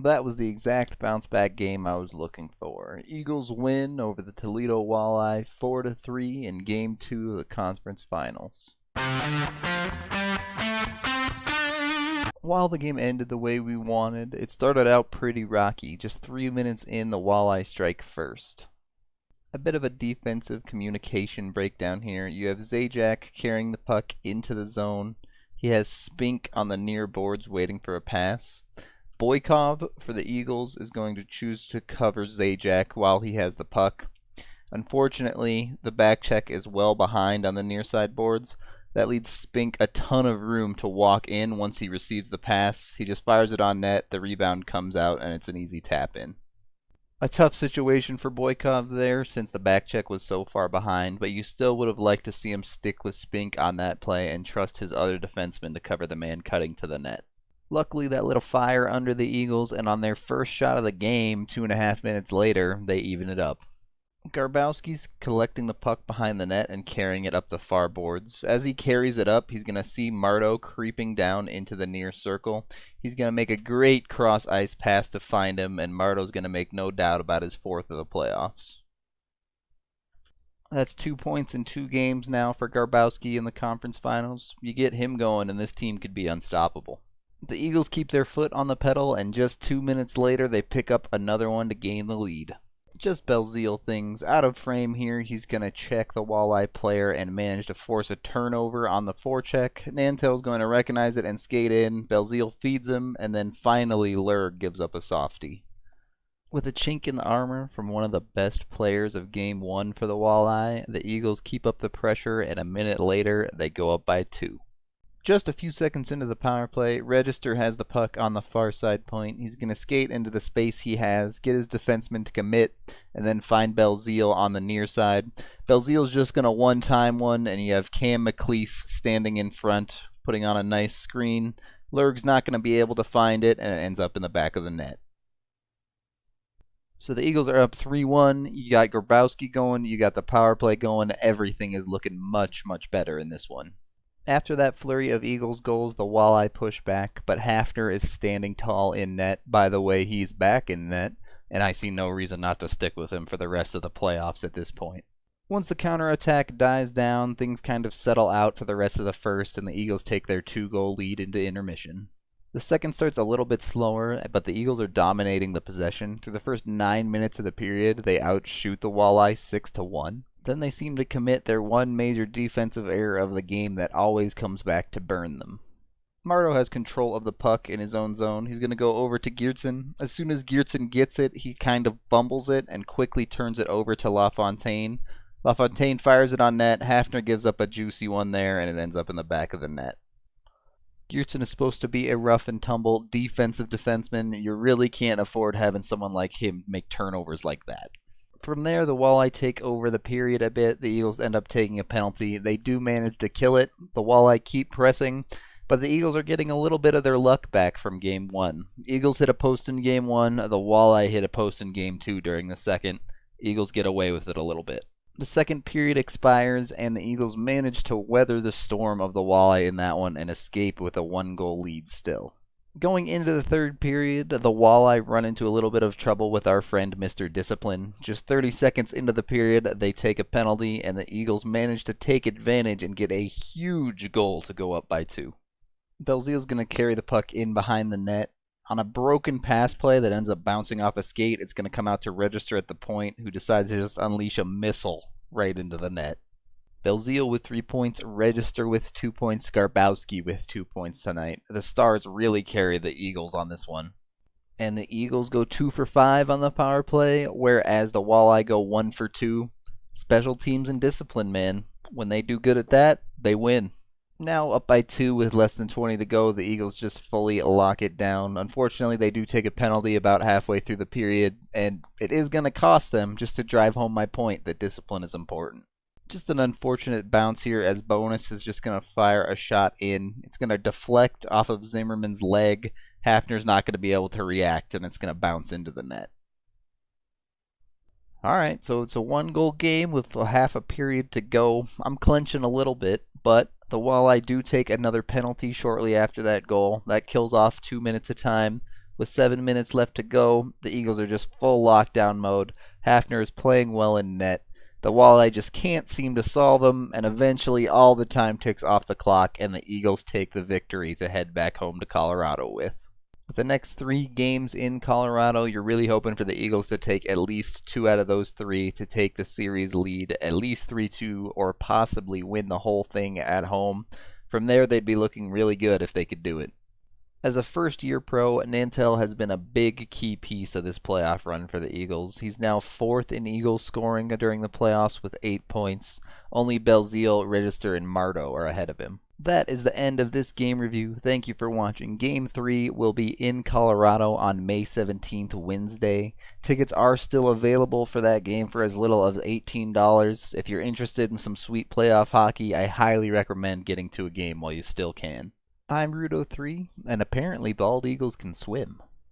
That was the exact bounce back game I was looking for. Eagles win over the Toledo Walleye 4-3 in Game 2 of the conference finals. While the game ended the way we wanted, it started out pretty rocky. Just 3 minutes in, the Walleye strike first. A bit of a defensive communication breakdown here. You have Zajac carrying the puck into the zone. He has Spink on the near boards waiting for a pass. Boykov for the Eagles is going to choose to cover Zajac while he has the puck. Unfortunately, the back check is well behind on the near side boards. That leaves Spink a ton of room to walk in once he receives the pass. He just fires it on net, the rebound comes out, and it's an easy tap in. A tough situation for Boykov there since the back check was so far behind, but you still would have liked to see him stick with Spink on that play and trust his other defenseman to cover the man cutting to the net. Luckily, that lit a fire under the Eagles, and on their first shot of the game, 2.5 minutes later, they even it up. Garbowski's collecting the puck behind the net and carrying it up the far boards. As he carries it up, he's going to see Marto creeping down into the near circle. He's going to make a great cross-ice pass to find him, and Marto's going to make no doubt about his fourth of the playoffs. That's 2 points in 2 games now for Garbowski in the conference finals. You get him going, and this team could be unstoppable. The Eagles keep their foot on the pedal, and just 2 minutes later, they pick up another one to gain the lead. Just Belzile things. Out of frame here, he's going to check the Walleye player and manage to force a turnover on the forecheck. Nantel's going to recognize it and skate in. Belzile feeds him, and then finally Lurg gives up a softie. With a chink in the armor from one of the best players of Game 1 for the Walleye, the Eagles keep up the pressure, and a minute later, they go up by 2. Just a few seconds into the power play, Register has the puck on the far side point. He's going to skate into the space he has, get his defenseman to commit, and then find Belzile on the near side. Belzile's just going to one-time one, and you have Cam McLeese standing in front, putting on a nice screen. Lurg's not going to be able to find it, and it ends up in the back of the net. So the Eagles are up 3-1. You got Grabowski going, you got the power play going. Everything is looking much, much better in this one. After that flurry of Eagles goals, the Walleye push back, but Hafner is standing tall in net. By the way, he's back in net, and I see no reason not to stick with him for the rest of the playoffs at this point. Once the counterattack dies down, things kind of settle out for the rest of the first, and the Eagles take their 2-goal lead into intermission. The second starts a little bit slower, but the Eagles are dominating the possession. Through the first 9 minutes of the period, they outshoot the Walleye 6-1. Then they seem to commit their one major defensive error of the game that always comes back to burn them. Marto has control of the puck in his own zone. He's going to go over to Geertsen. As soon as Geertsen gets it, he kind of fumbles it and quickly turns it over to LaFontaine. LaFontaine fires it on net. Hafner gives up a juicy one there, and it ends up in the back of the net. Geertsen is supposed to be a rough and tumble defensive defenseman. You really can't afford having someone like him make turnovers like that. From there, the Walleye take over the period a bit. The Eagles end up taking a penalty. They do manage to kill it. The Walleye keep pressing, but the Eagles are getting a little bit of their luck back from Game 1. Eagles hit a post in Game 1. The Walleye hit a post in Game 2 during the second. Eagles get away with it a little bit. The second period expires, and the Eagles manage to weather the storm of the Walleye in that one and escape with a 1-goal lead still. Going into the third period, the Walleye run into a little bit of trouble with our friend Mr. Discipline. Just 30 seconds into the period, they take a penalty, and the Eagles manage to take advantage and get a huge goal to go up by 2. Belzile's going to carry the puck in behind the net. On a broken pass play that ends up bouncing off a skate, it's going to come out to Register at the point, who decides to just unleash a missile right into the net. Belzile with 3 points, Register with 2 points, Garbowski with 2 points tonight. The Stars really carry the Eagles on this one. And the Eagles go 2 for 5 on the power play, whereas the Walleye go 1 for 2. Special teams and discipline, man. When they do good at that, they win. Now up by 2 with less than 20 to go, the Eagles just fully lock it down. Unfortunately, they do take a penalty about halfway through the period, and it is going to cost them, just to drive home my point that discipline is important. Just an unfortunate bounce here, as Bonus is just going to fire a shot in. It's going to deflect off of Zimmerman's leg. Hafner's not going to be able to react, and it's going to bounce into the net. Alright, so it's a 1-goal game with a half a period to go. I'm clenching a little bit, but the Walleye do take another penalty shortly after that goal. That kills off 2 minutes of time. With 7 minutes left to go, the Eagles are just full lockdown mode. Hafner is playing well in net. The Walleye just can't seem to solve them, and eventually all the time ticks off the clock, and the Eagles take the victory to head back home to Colorado with. With the next 3 games in Colorado, you're really hoping for the Eagles to take at least 2 out of those 3 to take the series lead, at least 3-2, or possibly win the whole thing at home. From there, they'd be looking really good if they could do it. As a first-year pro, Nantel has been a big key piece of this playoff run for the Eagles. He's now 4th in Eagles scoring during the playoffs with 8 points. Only Belzile, Register, and Mardo are ahead of him. That is the end of this game review. Thank you for watching. Game 3 will be in Colorado on May 17th, Wednesday. Tickets are still available for that game for as little as $18. If you're interested in some sweet playoff hockey, I highly recommend getting to a game while you still can. I'm Rudo3, and apparently bald eagles can swim.